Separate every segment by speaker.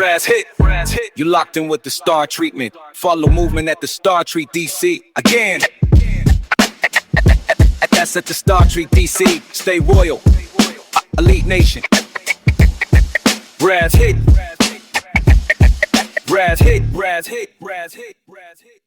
Speaker 1: Raz hit. You locked in with the star treatment. Follow movement at the Star Trek DC. Again. That's at the Star Trek DC. Stay royal. Elite Nation. Raz hit. Raz hit. Raz hit. Raz hit. Raz hit.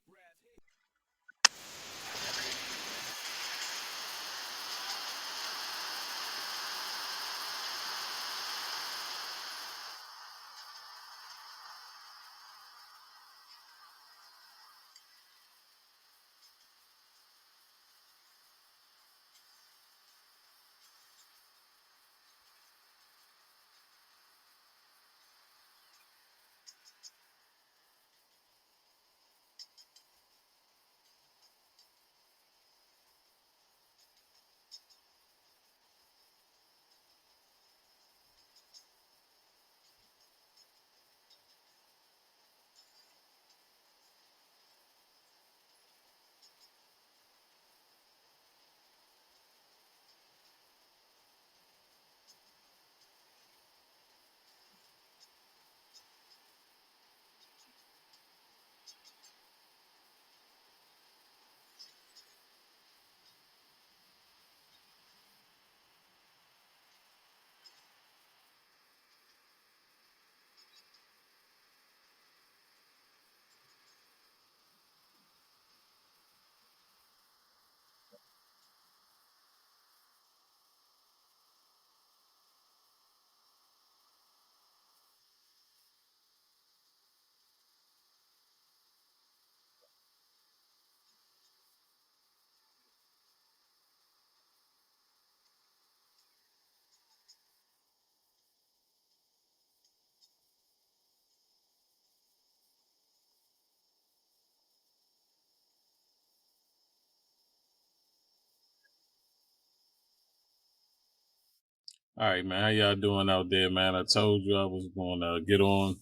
Speaker 2: All right, man. How y'all doing out there, man? I told you I was going to get on,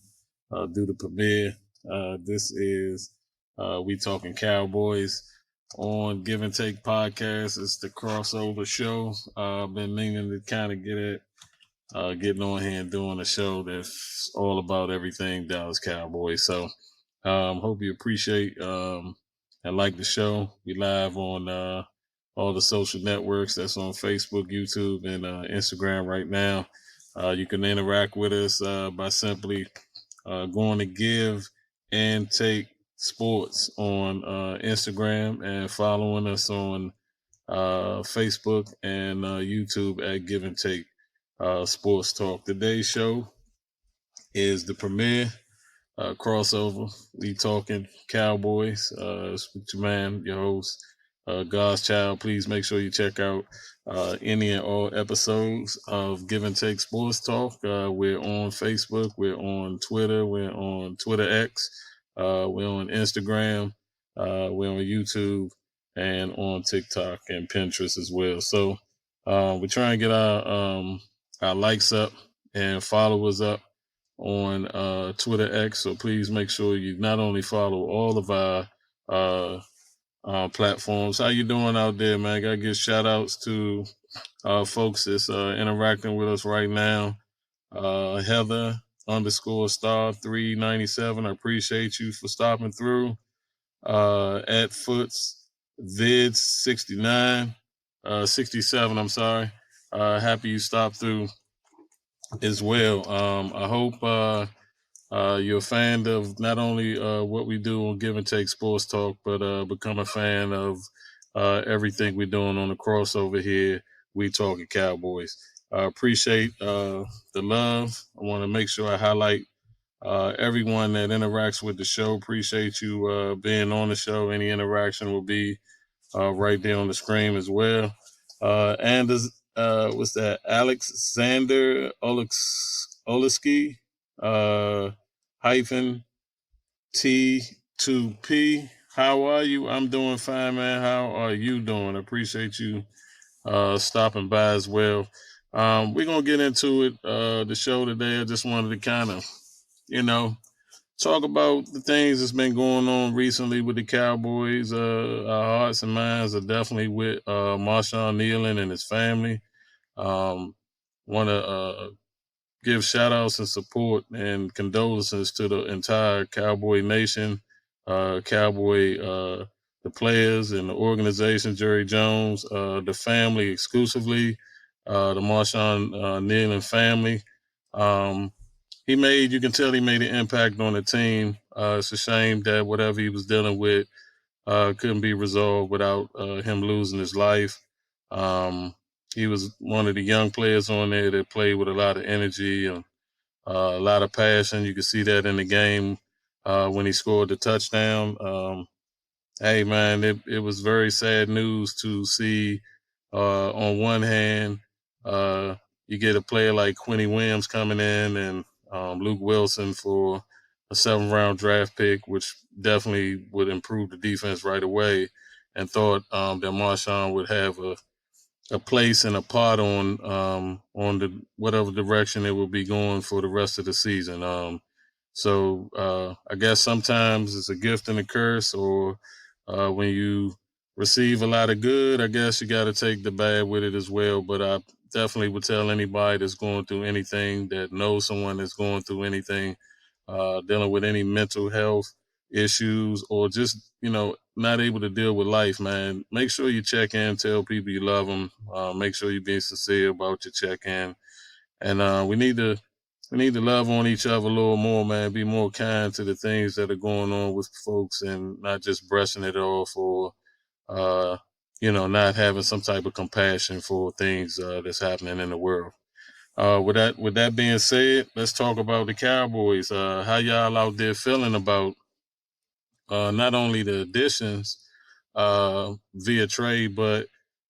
Speaker 2: do the premiere. This is We Talking Cowboys on Give and Take Podcast. It's the crossover show. I've been meaning to kind of get it, getting on here and doing a show that's all about everything Dallas Cowboys. So, hope you appreciate and like the show. We live on all the social networks. That's on Facebook, YouTube, and Instagram right now. You can interact with us by simply going to Give and Take Sports on Instagram and following us on Facebook and YouTube at Give and Take Sports Talk. Today's show is the premiere crossover. We talking Cowboys. It's with your man, your host, God's Child. Please make sure you check out any and all episodes of Give and Take Sports Talk. We're on Facebook. We're on Twitter. We're on Twitter X. We're on Instagram. We're on YouTube and on TikTok and Pinterest as well. So we're trying to get our likes up and followers up on Twitter X. So please make sure you not only follow all of our platforms. How you doing out there, man? I gotta give shout outs to folks that's interacting with us right now. Heather _star 397. I appreciate you for stopping through. At Foots Vid 69 67, I'm sorry. Happy you stopped through as well. I hope you're a fan of not only what we do on Give and Take Sports Talk, but become a fan of everything we're doing on the crossover here. We Talking Cowboys. I appreciate the love. I want to make sure I highlight everyone that interacts with the show. Appreciate you being on the show. Any interaction will be right there on the screen as well. And what's that? Alexander Oleski hyphen T2P. How are you? I'm doing fine, man. How are you doing? Appreciate you stopping by as well. We're gonna get into it. The show today. I just wanted to kind of, talk about the things that's been going on recently with the Cowboys. Our hearts and minds are definitely with Marshawn Nealon and his family. Want to give shout outs and support and condolences to the entire Cowboy Nation, the players and the organization, Jerry Jones, the family exclusively, the Marshawn Nealon family. Um, you can tell he made an impact on the team. It's a shame that whatever he was dealing with couldn't be resolved without him losing his life. He was one of the young players on there that played with a lot of energy and a lot of passion. You could see that in the game when he scored the touchdown. Hey, man, it was very sad news to see. On one hand, uh, you get a player like Quinny Williams coming in and Luke Wilson for a 7th-round draft pick, which definitely would improve the defense right away, and thought that Marshawn would have a place and a part on the whatever direction it will be going for the rest of the season. So I guess sometimes it's a gift and a curse, or when you receive a lot of good, I guess you got to take the bad with it as well. But I definitely would tell anybody that's going through anything, that knows someone that's going through anything, dealing with any mental health issues, or just, not able to deal with life, man, make sure you check in, tell people you love them, make sure you're being sincere about your check-in. And we need to love on each other a little more, man. Be more kind to the things that are going on with folks, and not just brushing it off, or not having some type of compassion for things that's happening in the world. With that being said, let's talk about the Cowboys. How y'all out there feeling about not only the additions via trade, but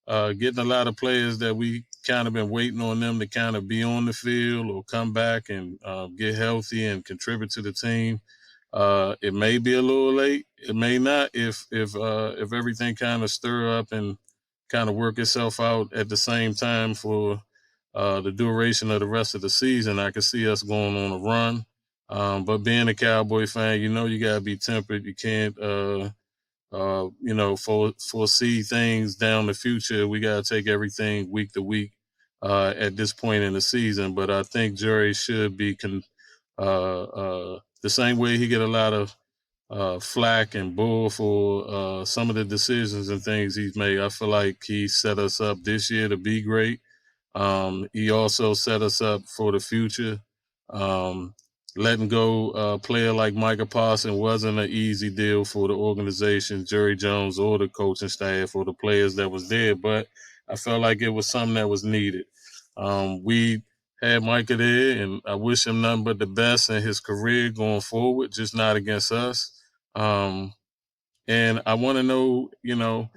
Speaker 2: getting a lot of players that we kind of been waiting on them to kind of be on the field or come back and get healthy and contribute to the team. It may be a little late. It may not. If everything kind of stir up and kind of work itself out at the same time for the duration of the rest of the season, I could see us going on a run. But being a Cowboy fan, you got to be tempered. You can't, foresee things down the future. We got to take everything week to week at this point in the season. But I think Jerry should be the same way he get a lot of flack and bull for some of the decisions and things he's made. I feel like he set us up this year to be great. He also set us up for the future. Um, Letting go a player like Micah Parsons wasn't an easy deal for the organization, Jerry Jones, or the coaching staff, or the players that was there, but I felt like it was something that was needed. We had Micah there, and I wish him nothing but the best in his career going forward, just not against us. And I want to know,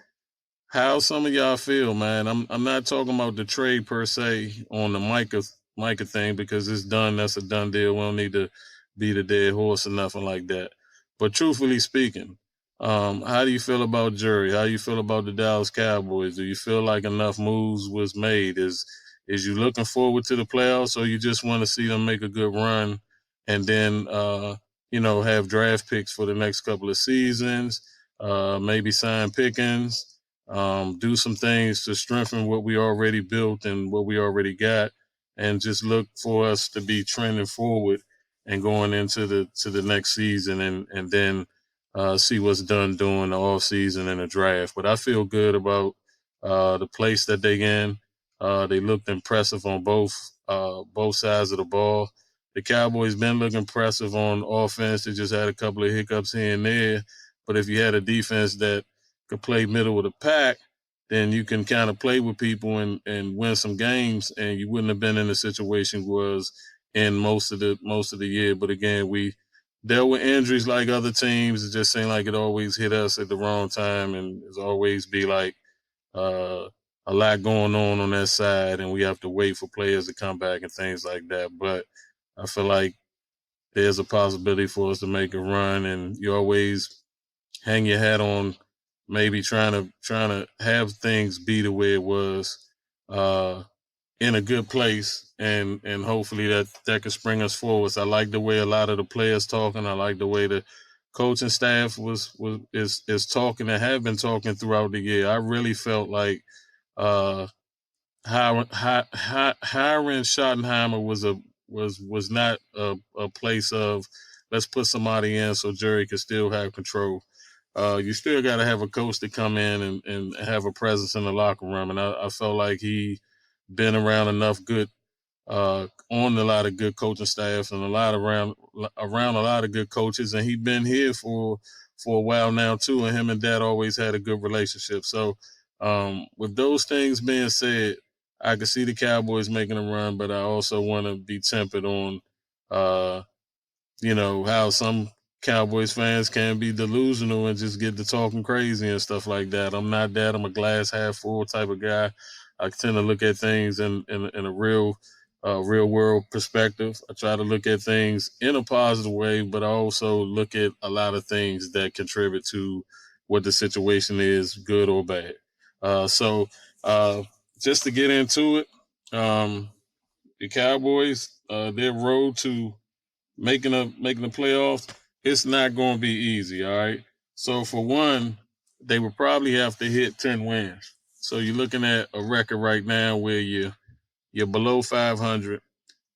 Speaker 2: how some of y'all feel, man. I'm not talking about the trade per se on the Micah thing, because it's done. That's a done deal. We don't need to beat a dead horse or nothing like that. But truthfully speaking, how do you feel about Jerry? How do you feel about the Dallas Cowboys? Do you feel like enough moves was made? Is you looking forward to the playoffs, or you just want to see them make a good run and then have draft picks for the next couple of seasons? Maybe sign Pickens, do some things to strengthen what we already built and what we already got, and just look for us to be trending forward and going into the next season, and then see what's done during the off season and the draft. But I feel good about the place that they in. They looked impressive on both sides of the ball. The Cowboys been looking impressive on offense. They just had a couple of hiccups here and there. But if you had a defense that could play middle of the pack, then you can kind of play with people and win some games, and you wouldn't have been in the situation was in most of the year. But again, we dealt with injuries like other teams. It just seemed like it always hit us at the wrong time, and it's always be like a lot going on that side, and we have to wait for players to come back and things like that. But I feel like there's a possibility for us to make a run, and you always hang your hat on maybe trying to have things be the way it was in a good place, and hopefully that can spring us forward. So I like the way a lot of the players talking. I like the way the coaching staff is talking and have been talking throughout the year. I really felt like hiring Schottenheimer was not a place of let's put somebody in so Jerry can still have control. You still got to have a coach to come in and have a presence in the locker room, and I felt like he been around enough good on a lot of good coaching staffs and a lot around a lot of good coaches, and he's been here for a while now too. And him and Dad always had a good relationship. So, with those things being said, I could see the Cowboys making a run, but I also want to be tempered on, uh, how some Cowboys fans can be delusional and just get to talking crazy and stuff like that. I'm not that. I'm a glass half full type of guy. I tend to look at things in a real world perspective. I try to look at things in a positive way, but I also look at a lot of things that contribute to what the situation is, good or bad. So just to get into it, the Cowboys, their road to making the playoffs, it's not going to be easy. All right. So for one, they would probably have to hit 10 wins. So you're looking at a record right now where you're below 500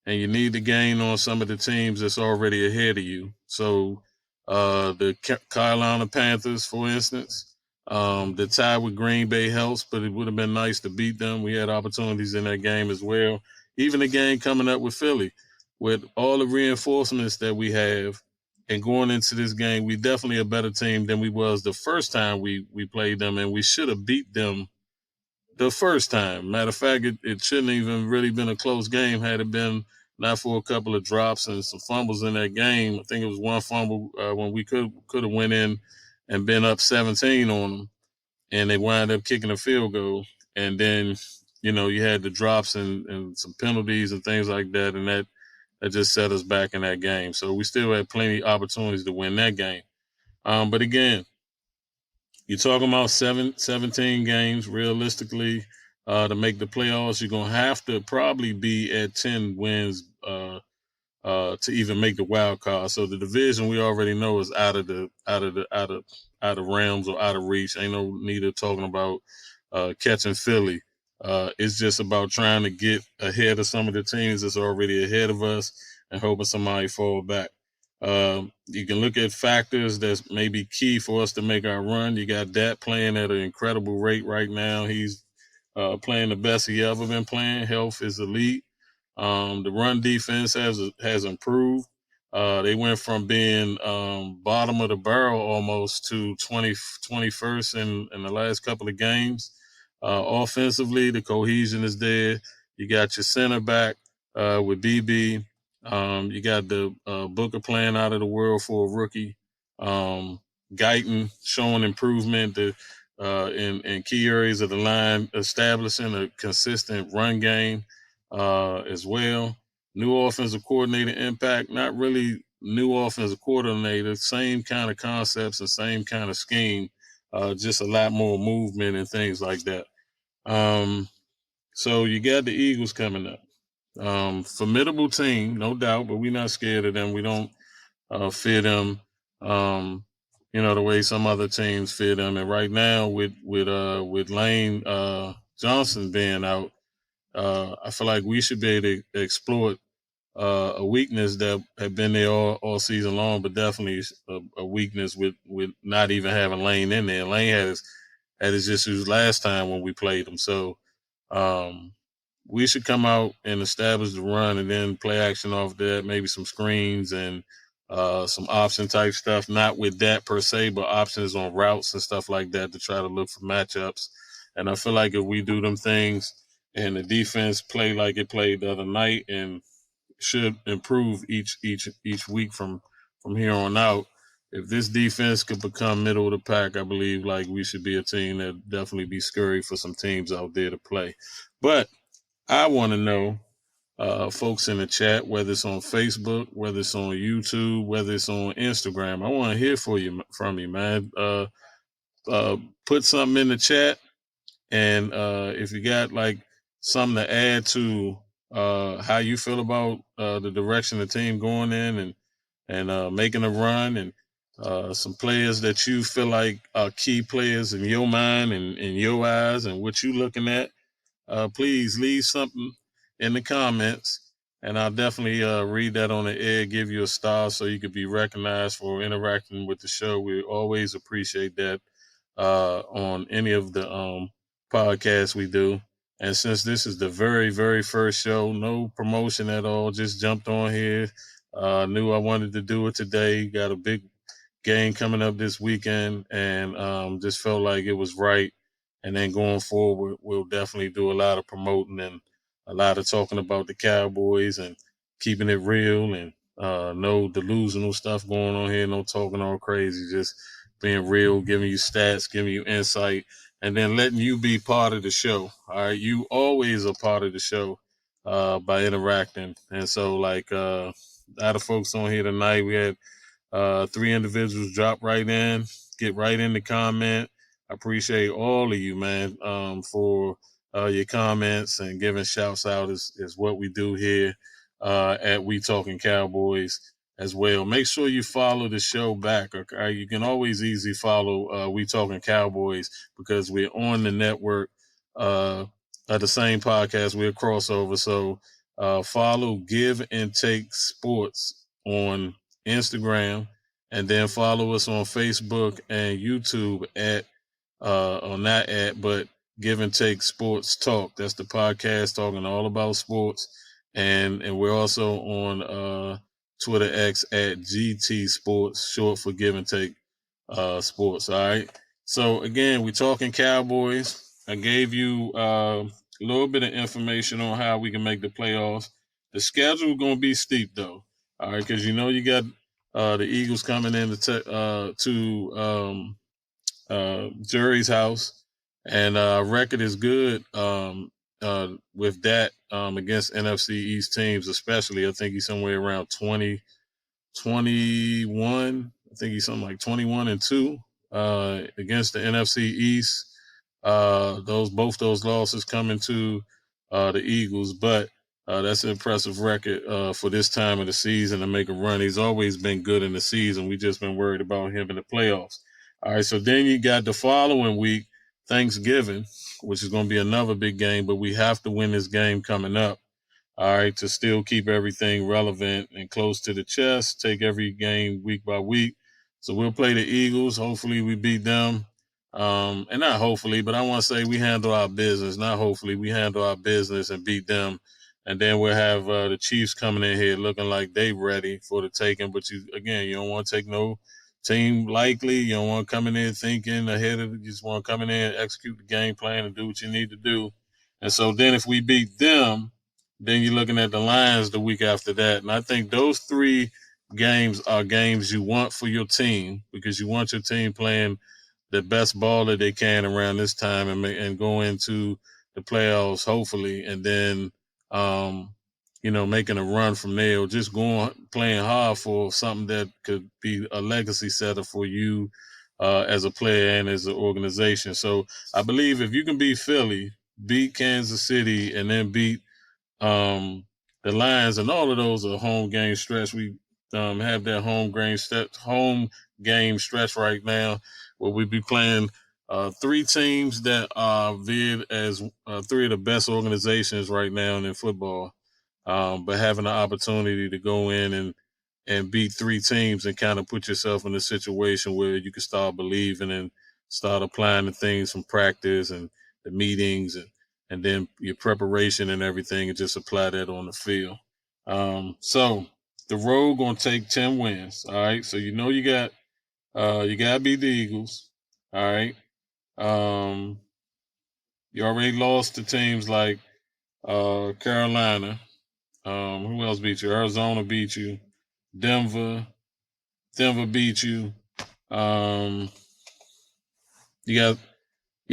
Speaker 2: and you need to gain on some of the teams that's already ahead of you. So the Carolina Panthers, for instance, the tie with Green Bay helps, but it would have been nice to beat them. We had opportunities in that game as well. Even the game coming up with Philly, with all the reinforcements that we have, and going into this game, we definitely a better team than we was the first time we played them, and we should have beat them the first time. Matter of fact, it shouldn't even really been a close game had it been not for a couple of drops and some fumbles in that game. I think it was one fumble when we could have went in and been up 17 on them, and they wound up kicking a field goal. And then, you had the drops and some penalties and things like that, and that just set us back in that game. So we still had plenty of opportunities to win that game. But again, you're talking about 17 games realistically to make the playoffs. You're gonna have to probably be at 10 wins to even make the wild card. So the division we already know is out of realms or out of reach. Ain't no need of talking about catching Philly. It's just about trying to get ahead of some of the teams that's already ahead of us and hoping somebody fall back. You can look at factors that's maybe key for us to make our run. You got Dak playing at an incredible rate right now. He's playing the best he ever been playing. Health is elite. The run defense has improved. They went from being bottom of the barrel almost to 21st in the last couple of games. Offensively, the cohesion is there. You got your center back with BB. You got the Booker playing out of the world for a rookie. Guyton showing improvement in key areas of the line, establishing a consistent run game as well. New offensive coordinator impact, not really new offensive coordinator, same kind of concepts and same kind of scheme, just a lot more movement and things like that. So you got the Eagles coming up. Formidable team, no doubt, but we're not scared of them. We don't fear them, the way some other teams fear them. And right now, with Lane Johnson being out, I feel like we should be able to exploit a weakness that had been there all season long, but definitely a weakness with not even having Lane in there. Lane had his issues last time when we played him, so we should come out and establish the run and then play action off that, maybe some screens and some option type stuff, not with that per se, but options on routes and stuff like that to try to look for matchups. And I feel like if we do them things and the defense play like it played the other night and should improve each week from here on out. If this defense could become middle of the pack, I believe like we should be a team that definitely be scary for some teams out there to play. But I want to know, folks in the chat, whether it's on Facebook, whether it's on YouTube, whether it's on Instagram. I want to hear from you, man. Put something in the chat, and if you got like something to add to how you feel about the direction the team going in and making a run and some players that you feel like are key players in your mind and in your eyes and what you looking at, please leave something in the comments and I'll definitely read that on the air, give you a star so you could be recognized for interacting with the show. We always appreciate that on any of the podcasts we do. And since this is the very, very first show, no promotion at all, just jumped on here. Knew I wanted to do it today. Got a big game coming up this weekend, and just felt like it was right. And then going forward, we'll definitely do a lot of promoting and a lot of talking about the Cowboys and keeping it real and no delusional stuff going on here, no talking all crazy, just being real, giving you stats, giving you insight, and then letting you be part of the show. All right, you always a part of the show by interacting, and so like a lot of folks on here tonight, we had 3 individuals drop right in, get right in the comment. I appreciate all of you, man, for your comments and giving shouts out is what we do here at We Talking Cowboys as well. Make sure you follow the show back. Okay? You can always easily follow We Talking Cowboys because we're on the network at the same podcast. We're a crossover. So follow Give and Take Sports on Instagram, and then follow us on Facebook and YouTube at or not at, but Give and Take Sports Talk. That's the podcast talking all about sports. And we're also on Twitter X at GT Sports, short for Give and Take Sports. All right. So again, we're talking Cowboys. I gave you a little bit of information on how we can make the playoffs. The schedule going to be steep though. All right, because you know you got the Eagles coming in to Jerry's house, and record is good with that against NFC East teams, especially. I think he's somewhere around 20, 21. I think he's something like 21-2 against the NFC East. Both those losses coming to the Eagles, but that's an impressive record for this time of the season to make a run. He's always been good in the season. We just been worried about him in the playoffs. All right, so then you got the following week, Thanksgiving, which is going to be another big game, but we have to win this game coming up. All right, to still keep everything relevant and close to the chest, take every game week by week. So we'll play the Eagles. Hopefully we beat them. And not hopefully, but I want to say we handle our business. Not hopefully, we handle our business and beat them. And then we'll have the Chiefs coming in here looking like they ready for the taking. But you don't want to take no team lightly. You don't want to come in there thinking ahead of it. You just want to come in there and execute the game plan and do what you need to do. And so then if we beat them, then you're looking at the Lions the week after that. And I think those 3 games are games you want for your team because you want your team playing the best ball that they can around this time and go into the playoffs, hopefully. And then, making a run from there or just playing hard for something that could be a legacy setter for you as a player and as an organization. So I believe if you can beat Philly, beat Kansas City, and then beat the Lions, and all of those are home game stretch. We have that home game stretch right now where we be playing 3 teams that are viewed as 3 of the best organizations right now in football. But having the opportunity to go in and beat 3 teams and kind of put yourself in a situation where you can start believing and start applying the things from practice and the meetings and then your preparation and everything, and just apply that on the field. So the road gonna take 10 wins. All right. So you gotta beat the Eagles. All right. You already lost to teams like Carolina. Who else beat you? Arizona beat you. Denver beat you. Um, you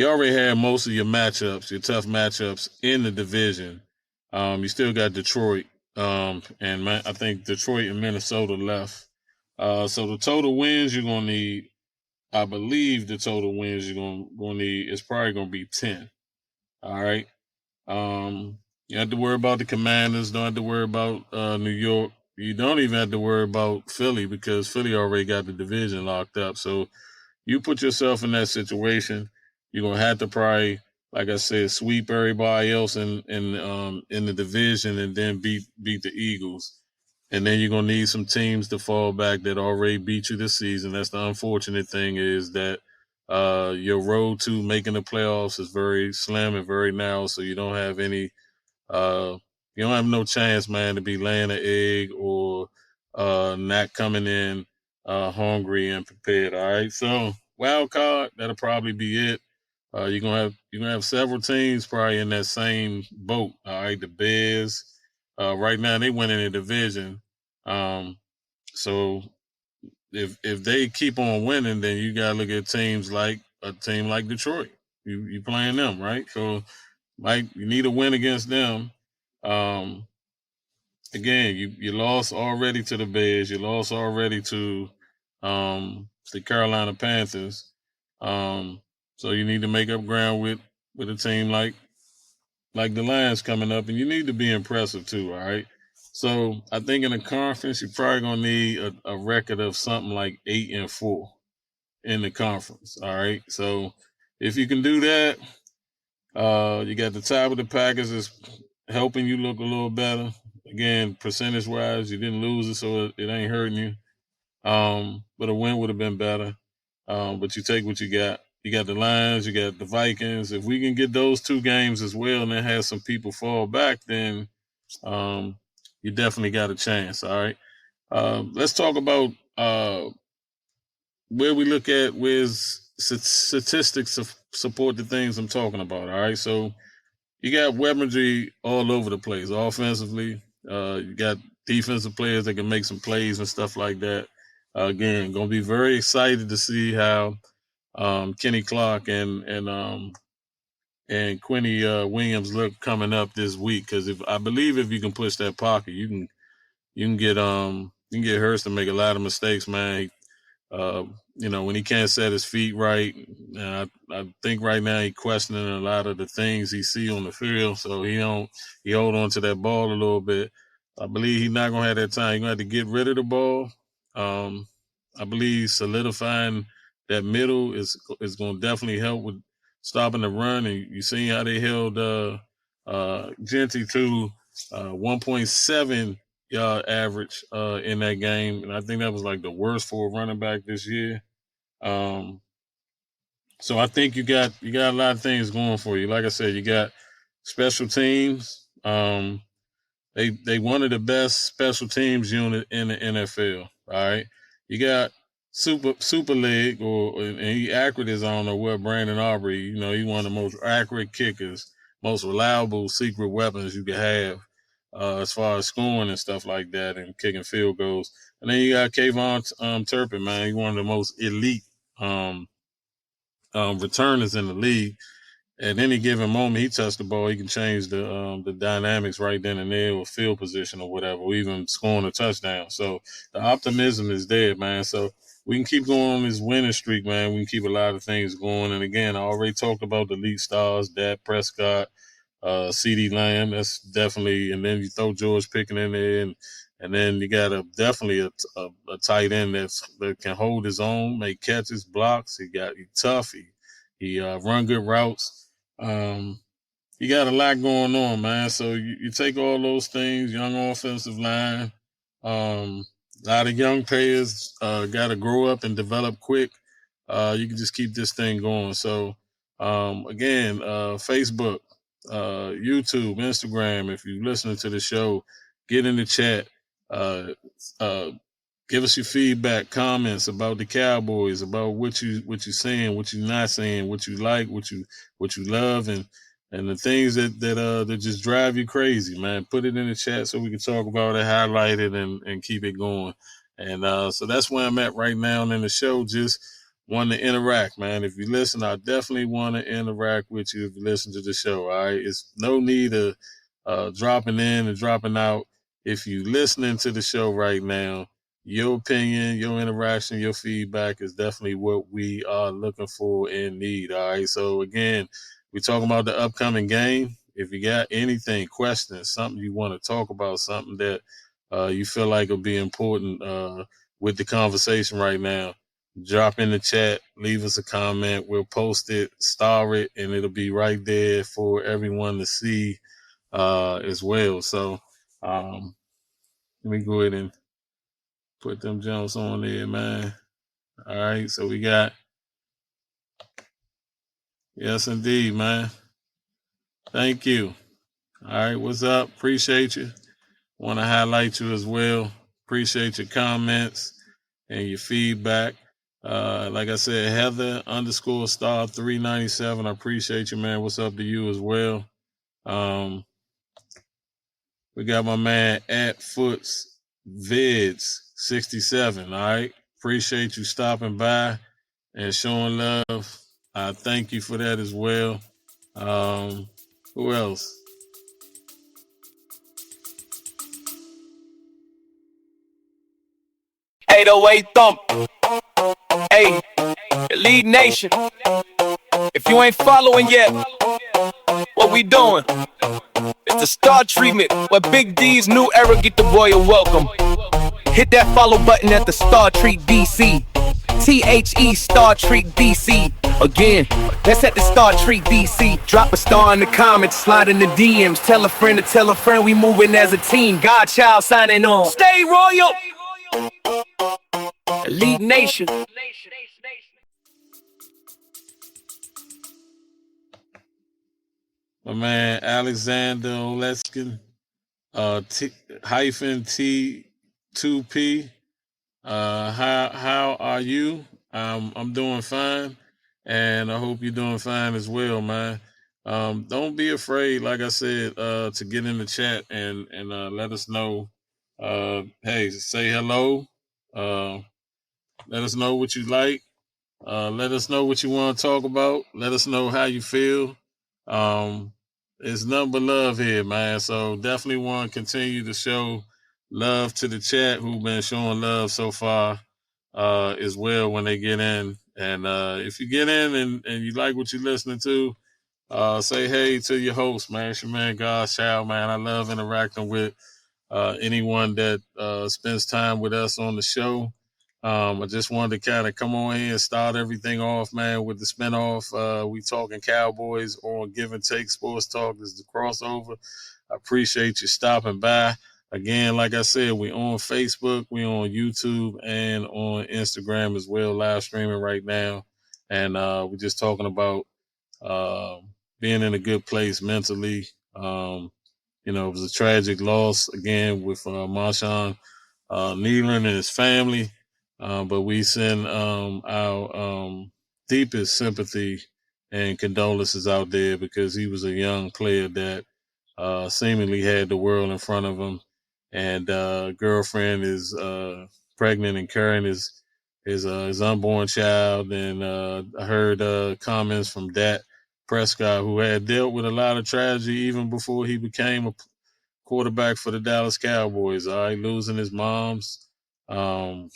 Speaker 2: already had most of your tough matchups in the division. You still got Detroit, I think Detroit and Minnesota left. So the total wins you're gonna need, I believe the total wins you're gonna need is probably gonna be 10. All right. You have to worry about the Commanders. Don't have to worry about New York. You don't even have to worry about Philly because Philly already got the division locked up. So you put yourself in that situation. You're gonna have to probably like I said, sweep everybody else in the division and then beat the Eagles. And then you're gonna need some teams to fall back that already beat you this season. That's the unfortunate thing, is that your road to making the playoffs is very slim and very narrow, so uh, you don't have no chance, man, to be laying an egg or not coming in hungry and prepared. All right, so wild card, that'll probably be it. You're gonna have several teams probably in that same boat. All right, the Bears. Right now they win in the division. So if they keep on winning, then you gotta look at teams like a team like Detroit. You playing them, right? So you need a win against them. Um, Again, you lost already to the Bears. You lost already to the Carolina Panthers. So you need to make up ground with a team like the Lions coming up, and you need to be impressive too. All right. So I think in the conference, you're probably gonna need a record of something like 8-4 in the conference. All right. So if you can do that, you got the tie with the Packers is helping you look a little better. Again, percentage wise, you didn't lose it, so it ain't hurting you. But a win would have been better. But you take what you got. You got the Lions, you got the Vikings. If we can get those two games as well and then have some people fall back, then you definitely got a chance. All right. Let's talk about where we look at where's statistics support the things I'm talking about. All right. So you got weaponry all over the place offensively. You got defensive players that can make some plays and stuff like that. Again, going to be very excited to see how Kenny Clark and Quinny Williams look coming up this week. Because I believe if you can push that pocket, you can get Hurst to make a lot of mistakes, man. When he can't set his feet right, and I think right now he's questioning a lot of the things he see on the field, so he hold on to that ball a little bit. I believe he's not gonna have that time. He's gonna have to get rid of the ball. I believe solidifying that middle is gonna definitely help with stopping the run. And you seen how they held Genty to 1.7 yard average in that game, and I think that was like the worst for a running back this year. Um, so I think you got a lot of things going for you. Like I said, you got special teams. They one of the best special teams unit in the NFL. All right, you got super leg and he accurate as I don't know what Brandon Aubrey. He's one of the most accurate kickers, most reliable secret weapons you can have as far as scoring and stuff like that and kicking field goals. And then you got Kayvon Turpin, man. He's one of the most elite returners in the league. At any given moment, he touched the ball, he can change the dynamics right then and there, or field position or whatever, or even scoring a touchdown. So the optimism is there, man. So we can keep going on this winning streak, man. We can keep a lot of things going. And again, I already talked about the elite stars, Dak Prescott, CD Lamb. That's definitely, and then you throw George Pickens in there, and then you got definitely a tight end that can hold his own, make catches, blocks. He's tough. He run good routes. You got a lot going on, man. So you take all those things, young offensive line, a lot of young players got to grow up and develop quick. You can just keep this thing going. So again, Facebook, YouTube, Instagram. If you're listening to the show, get in the chat. Uh, uh, Give us your feedback, comments about the Cowboys, about what you saying, what you not saying, what you like, what you love, and the things that just drive you crazy, man. Put it in the chat so we can talk about it, highlight it, and keep it going. And so that's where I'm at right now in the show. Just want to interact, man. If you listen, I definitely want to interact with you if you listen to the show. All right, it's no need of dropping in and dropping out. If you listening to the show right now, your opinion, your interaction, your feedback is definitely what we are looking for and need. All right. So again, we're talking about the upcoming game. If you got anything, questions, something you want to talk about, something that you feel like will be important with the conversation right now, drop in the chat, leave us a comment. We'll post it, star it, and it'll be right there for everyone to see as well. So let me go ahead and put them jumps on there, man. All right, so we got, yes, indeed, man. Thank you. All right, what's up? Appreciate you. Want to highlight you as well. Appreciate your comments and your feedback. Like I said, Heather _star 397. I appreciate you, man. What's up to you as well? We got my man at Foots Vids 67. All right. Appreciate you stopping by and showing love. I thank you for that as well. Who else?
Speaker 1: 808 thump. Hey, Elite Nation. If you ain't following yet, what we doing? It's the Star Treatment, where Big D's new era get the royal welcome. Hit that follow button at the Star Treat DC. THE Star Treat DC. Again, that's at the Star Treat DC. Drop a star in the comments, slide in the DMs. Tell a friend to tell a friend we moving as a team. Godchild signing on. Stay royal. Elite Nation.
Speaker 2: My man Alexander Oleskin, hyphen T2P. How are you? I'm doing fine, and I hope you're doing fine as well, man. Don't be afraid, like I said, to get in the chat and let us know. Hey, say hello. Let us know what you like. Let us know what you want to talk about. Let us know how you feel. It's nothing but love here, man. So definitely want to continue to show love to the chat who've been showing love so far as well when they get in. And if you get in and you like what you're listening to, say hey to your host, man. It's your man, Godchild, man. I love interacting with anyone that spends time with us on the show. I just wanted to kind of come on here and start everything off, man, with the spinoff. We talking Cowboys on Give and Take Sports Talk. This is the crossover. I appreciate you stopping by. Again, like I said, we on Facebook, we on YouTube, and on Instagram as well, live streaming right now. And we're just talking about being in a good place mentally. It was a tragic loss again with Marshawn Nealon and his family. But we send our deepest sympathy and condolences out there because he was a young player that seemingly had the world in front of him. And girlfriend is pregnant and carrying his unborn child. And I heard comments from Dat Prescott, who had dealt with a lot of tragedy even before he became a quarterback for the Dallas Cowboys. All right, losing his mom's, doing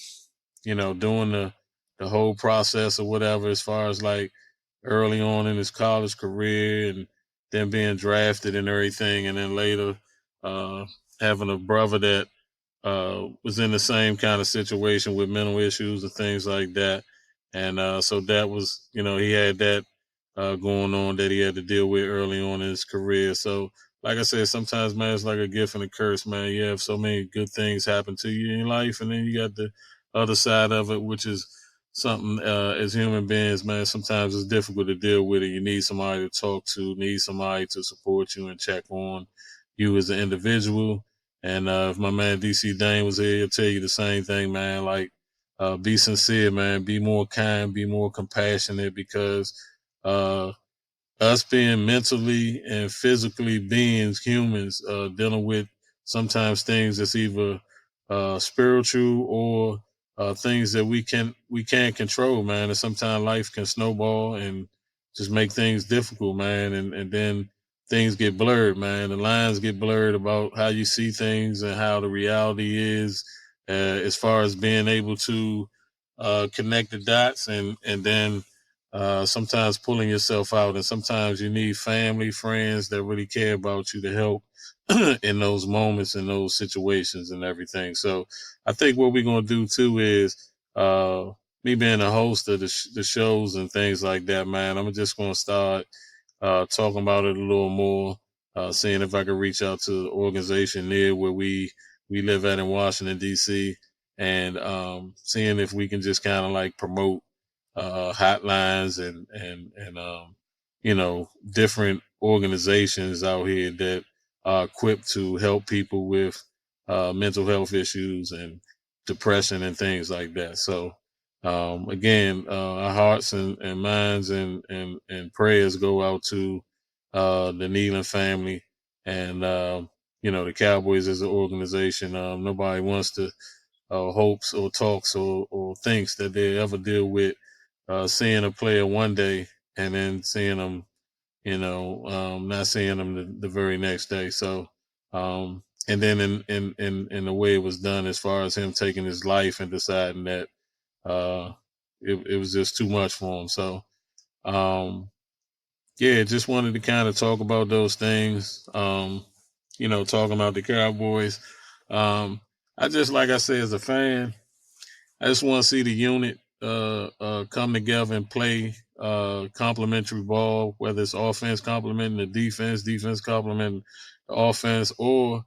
Speaker 2: the whole process or whatever, as far as like early on in his college career and then being drafted and everything, and then later having a brother that was in the same kind of situation with mental issues and things like that. And so that was, he had that going on that he had to deal with early on in his career. So, like I said, sometimes, man, it's like a gift and a curse, man. You have so many good things happen to you in life, and then you got the other side of it, which is something as human beings, man, sometimes it's difficult to deal with it. You need somebody to talk to, need somebody to support you and check on you as an individual. And if my man DC Dane was here, he'll tell you the same thing, man. Like, be sincere, man. Be more kind, be more compassionate, because us being mentally and physically beings, humans, dealing with sometimes things that's either spiritual or things that we can't control, man. And sometimes life can snowball and just make things difficult, man. And then things get blurred, man. The lines get blurred about how you see things and how the reality is, as far as being able to connect the dots and then sometimes pulling yourself out. And sometimes you need family, friends that really care about you to help in those moments, in those situations and everything. So I think what we're going to do too is me being a host of the shows and things like that, man, I'm just going to start talking about it a little more, seeing if I can reach out to the organization near where we live at in Washington D.C. and seeing if we can just kind of like promote hotlines and different organizations out here that are equipped to help people with mental health issues and depression and things like that. So again, our hearts and minds and prayers go out to the Nealon family and the Cowboys as an organization. Nobody wants to hopes or talks or thinks that they ever deal with seeing a player one day and then seeing them, not seeing them the very next day. So, and then in the way it was done, as far as him taking his life and deciding that it was just too much for him. So, yeah, just wanted to kind of talk about those things. Talking about the Cowboys. I just, like I said, as a fan, I just want to see the unit come together and play complementary ball, whether it's offense complementing the defense, defense complementing the offense, or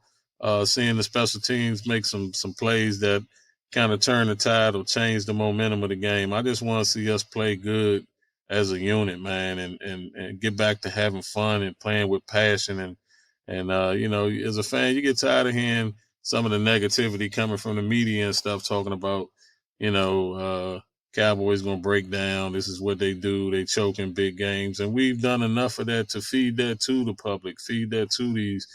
Speaker 2: seeing the special teams make some plays that kind of turn the tide or change the momentum of the game. I just want to see us play good as a unit, man, and get back to having fun and playing with passion and as a fan, you get tired of hearing some of the negativity coming from the media and stuff talking about you know, Cowboys gonna break down. This is what they do. They choke in big games, and we've done enough of that to feed that to the public, feed that to these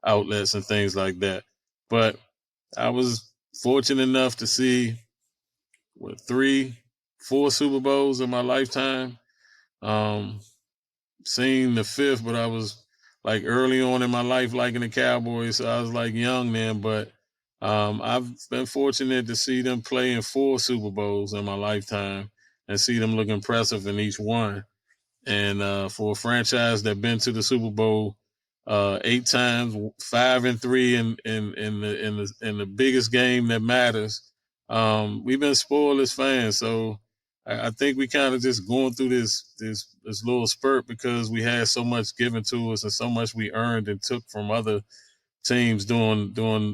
Speaker 2: outlets and things like that. But I was fortunate enough to see three, four Super Bowls in my lifetime. Um, Seen the fifth, but I was like early on in my life liking the Cowboys, so I was like young then. But I've been fortunate to see them play in four Super Bowls in my lifetime and see them look impressive in each one. And for a franchise that been to the Super Bowl 8 times, 5-3 in the biggest game that matters, we've been spoiled as fans. So I think we kind of just going through this little spurt because we had so much given to us and so much we earned and took from other teams doing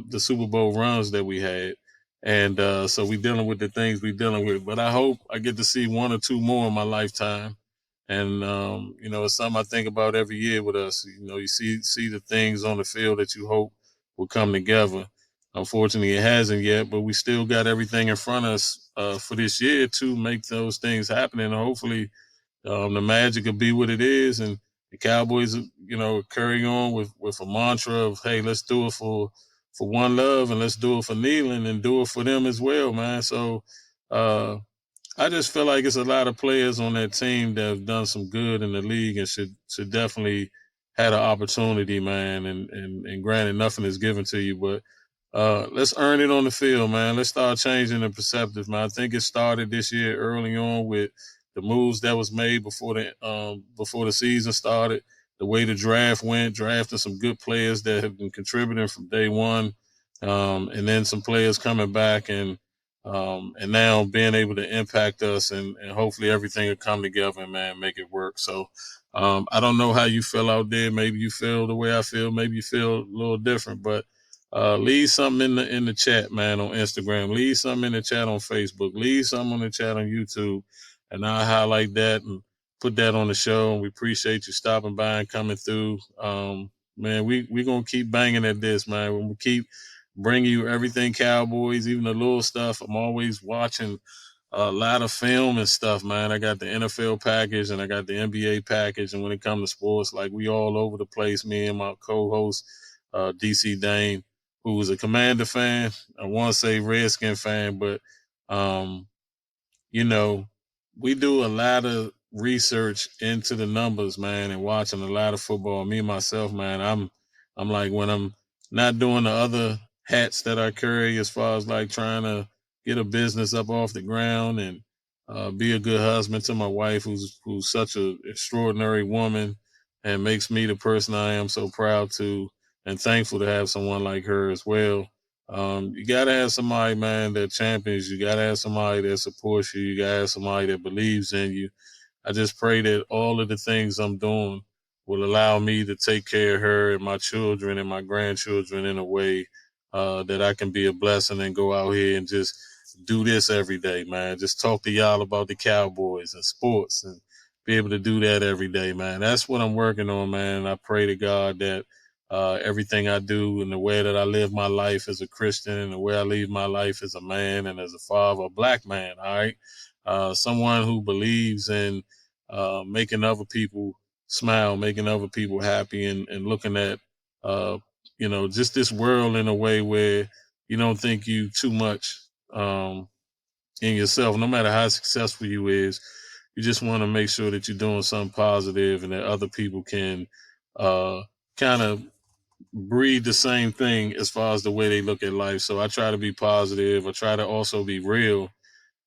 Speaker 2: the Super Bowl runs that we had. And so we dealing with the things we dealing with. But I hope I get to see one or two more in my lifetime. And it's something I think about every year with us. You see the things on the field that you hope will come together. Unfortunately, it hasn't yet, but we still got everything in front of us for this year to make those things happen. And hopefully, the magic will be what it is, and the Cowboys, carry on with a mantra of, hey, let's do it for one love, and let's do it for Nealon, and do it for them as well, man. So uh, I just feel like it's a lot of players on that team that have done some good in the league and should definitely had an opportunity, man. And granted, nothing is given to you, but let's earn it on the field, man. Let's start changing the perceptive, man. I think it started this year early on with the moves that was made before the season started. The way the draft went, drafting some good players that have been contributing from day one, and then some players coming back and now being able to impact us and hopefully everything will come together and man make it work. So I don't know how you feel out there. Maybe you feel the way I feel. Maybe you feel a little different, but leave something in the chat, man, on Instagram. Leave something in the chat on Facebook. Leave something on the chat on YouTube, and I'll highlight that and put that on the show. And we appreciate you stopping by and coming through. Man, we gonna keep banging at this, man. When we keep bring you everything Cowboys, even the little stuff. I'm always watching a lot of film and stuff, man. I got the NFL package and I got the NBA package. And when it comes to sports, like we all over the place, me and my co-host, DC Dane, who was a Commander fan. I want to say Redskin fan, but um, you know, we do a lot of research into the numbers, man, and watching a lot of football. Me myself, man, I'm like when I'm not doing the other hats that I carry as far as like trying to get a business up off the ground and be a good husband to my wife, who's such an extraordinary woman and makes me the person I am so proud to and thankful to have someone like her as well. You gotta have somebody, man, that champions. You gotta have somebody that supports you. You gotta have somebody that believes in you. I just pray that all of the things I'm doing will allow me to take care of her and my children and my grandchildren in a way that I can be a blessing and go out here and just do this every day, man. Just talk to y'all about the Cowboys and sports and be able to do that every day, man. That's what I'm working on, man. I pray to God that everything I do and the way that I live my life as a Christian and the way I live my life as a man and as a father, a black man, all right? Someone who believes in making other people smile, making other people happy, and looking at, uh, just this world in a way where you don't think you too much in yourself, no matter how successful you is. You just want to make sure that you're doing something positive and that other people can kind of breathe the same thing as far as the way they look at life. So I try to be positive. I try to also be real,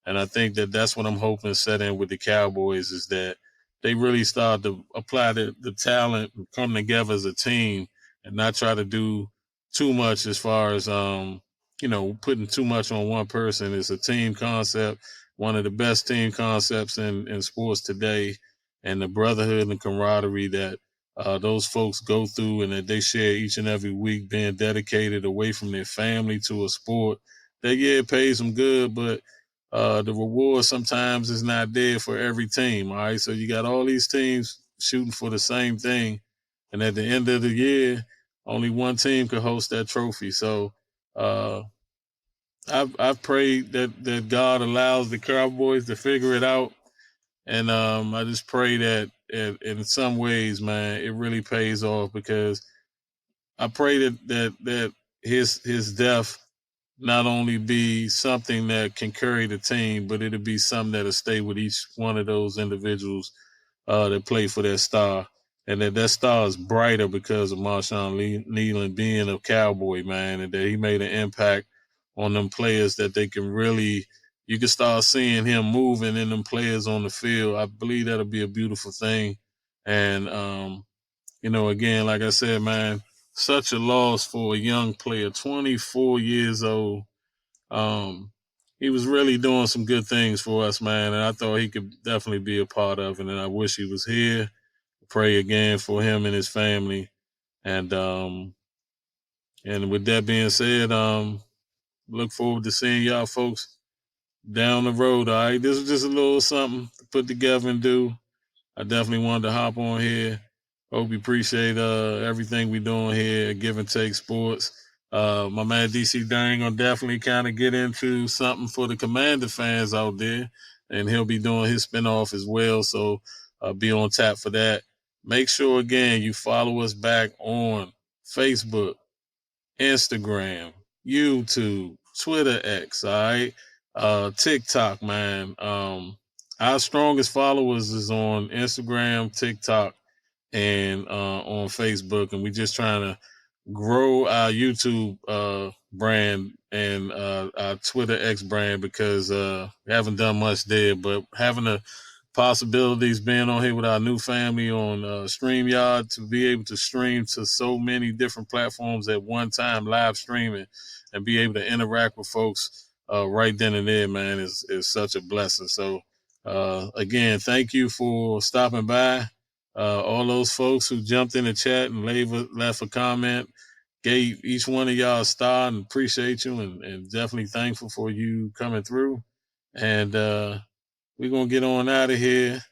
Speaker 2: and I think that that's what I'm hoping to set in with the Cowboys is that they really start to apply the talent and come together as a team and not try to do too much as far as, putting too much on one person. It's a team concept, one of the best team concepts in sports today, and the brotherhood and camaraderie that those folks go through and that they share each and every week, being dedicated away from their family to a sport that, yeah, it pays them good, but the reward sometimes is not there for every team. All right. So you got all these teams shooting for the same thing. And at the end of the year, only one team could host that trophy. So uh, I've prayed that God allows the Cowboys to figure it out. And I just pray that in some ways, man, it really pays off because I pray that his death not only be something that can carry the team, but it'll be something that'll stay with each one of those individuals that play for that star. And that star is brighter because of Marshawn Nealon being a Cowboy, man, and that he made an impact on them players that they can really, you can start seeing him moving in them players on the field. I believe that'll be a beautiful thing. And, again, like I said, man, such a loss for a young player, 24 years old. um, he was really doing some good things for us, man, and I thought he could definitely be a part of it. And I wish he was here. Pray again for him and his family. And with that being said, look forward to seeing y'all folks down the road. All right, this was just a little something to put together and do. I definitely wanted to hop on here. Hope you appreciate everything we doing here at Give and Take Sports. My man DC Dang gonna definitely kind of get into something for the Commander fans out there, and he'll be doing his spinoff as well. So be on tap for that. Make sure again you follow us back on Facebook, Instagram, YouTube, Twitter X, all right? TikTok, man. Our strongest followers is on Instagram, TikTok, and on Facebook, and we just trying to grow our YouTube brand and our Twitter X brand because we haven't done much there, but having the possibilities being on here with our new family on StreamYard to be able to stream to so many different platforms at one time, live streaming, and be able to interact with folks right then and there, man, is such a blessing. So, again, thank you for stopping by. All those folks who jumped in the chat and left a comment, gave each one of y'all a star, and appreciate you and definitely thankful for you coming through. And we're gonna get on out of here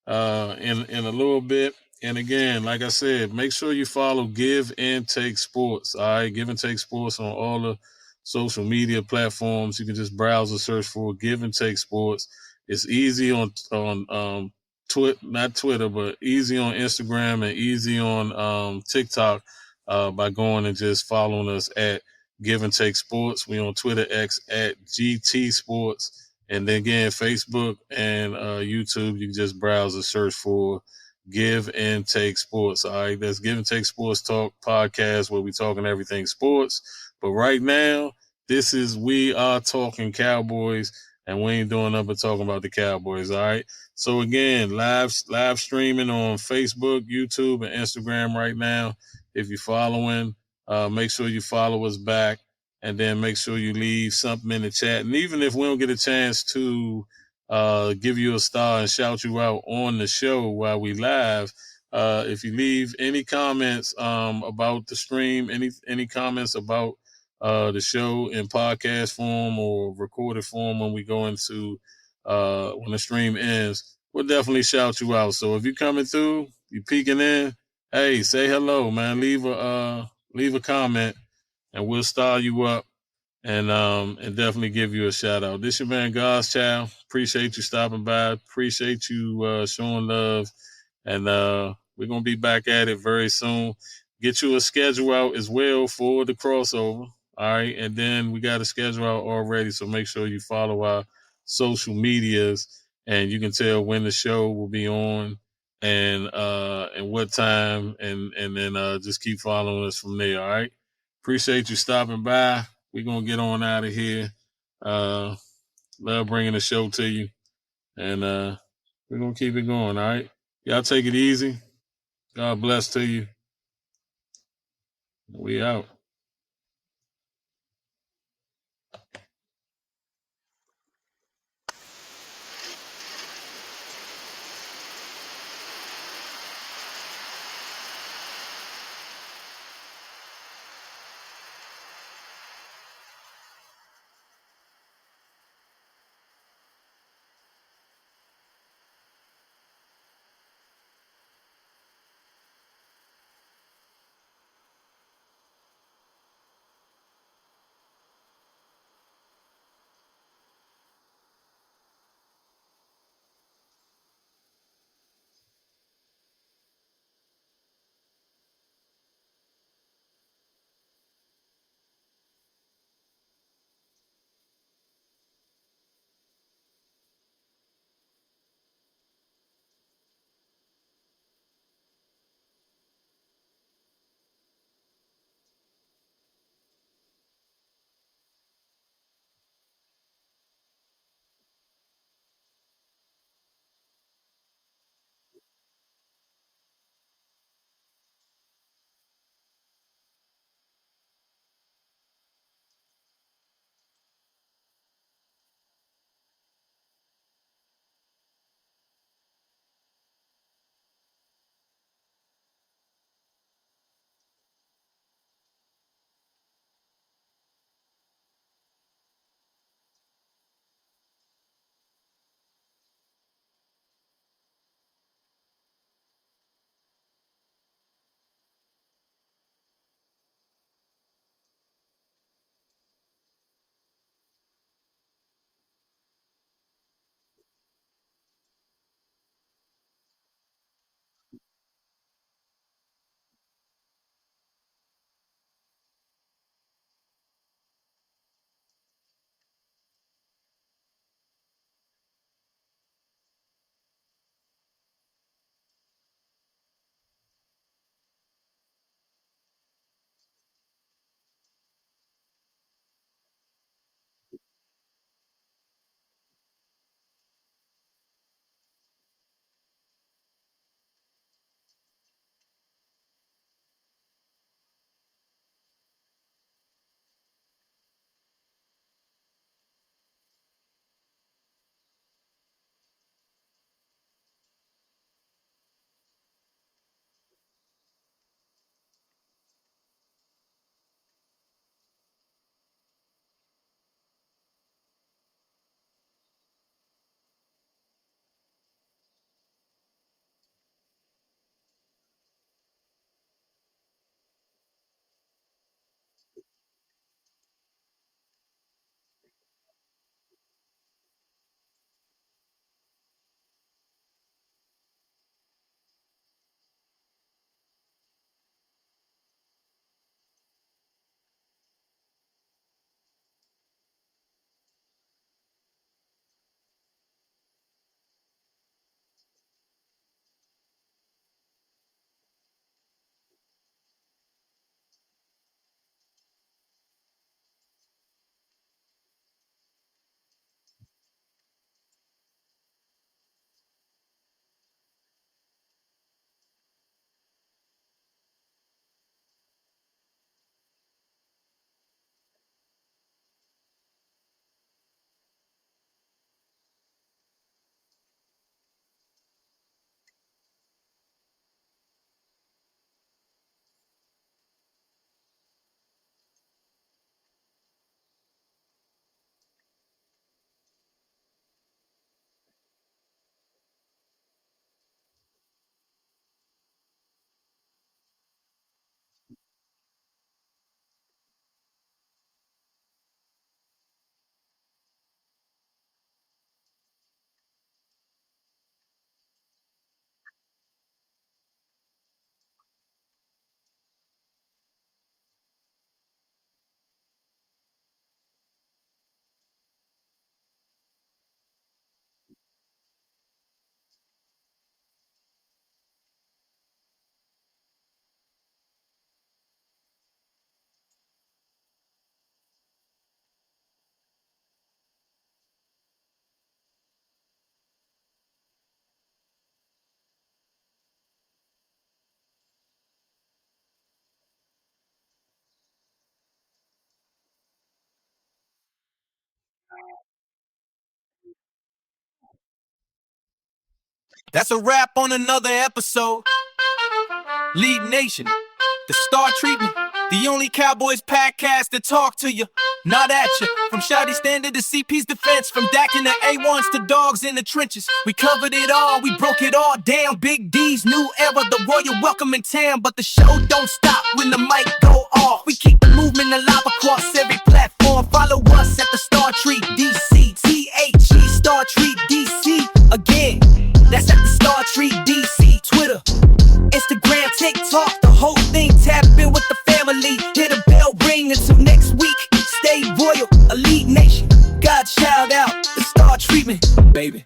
Speaker 2: in a little bit. And again, like I said, make sure you follow Give and Take Sports. All right, Give and Take Sports on all the social media platforms. You can just browse and search for Give and Take Sports. It's easy on not Twitter, but easy on Instagram and easy on TikTok by going and just following us at Give and Take Sports. We on Twitter X at GT Sports. And then again, Facebook and YouTube, you can just browse and search for Give and Take Sports. All right, that's Give and Take Sports Talk podcast where we talking everything sports. But right now, this is We Are Talking Cowboys, and we ain't doing nothing but talking about the Cowboys. All right. So again, live streaming on Facebook, YouTube, and Instagram right now. If you're following, make sure you follow us back. and then make sure you leave something in the chat. And even if we don't get a chance to give you a star and shout you out on the show while we live, if you leave any comments about the stream, any comments about the show in podcast form or recorded form when we go into when the stream ends, we'll definitely shout you out. So if you're coming through, you peeking in, hey, say hello, man. Leave a comment, and we'll star you up and definitely give you a shout out. This your man God's Child. Appreciate you stopping by. Appreciate you showing love. And we're gonna be back at it very soon. Get you a schedule out as well for the crossover. All right. And then we got a schedule out already. So make sure you follow our social medias and you can tell when the show will be on and what time and then just keep following us from there. All right. Appreciate you stopping by. We're gonna get on out of here. Love bringing the show to you. And we're gonna keep it going, all right? Y'all take it easy. God bless to you. We out.
Speaker 1: That's a wrap on another episode. Lead Nation, the Star Treatment, the only Cowboys podcast to talk to you, not at you. From Shotty Standard to CP's defense, from Dak and the A1s to dogs in the trenches. We covered it all, we broke it all down. Big D's new era, the royal welcome in town. But the show don't stop when the mic go off. We keep the movement alive across every platform. Follow us at the Star Treat DC, THE Star Treat DC. Again, that's at the Star Treat DC. Twitter, Instagram, TikTok, the whole thing. Tap in with the family. Hear the bell ring. Until next week, stay royal. Elite Nation, God shout out the Star Treatment, baby.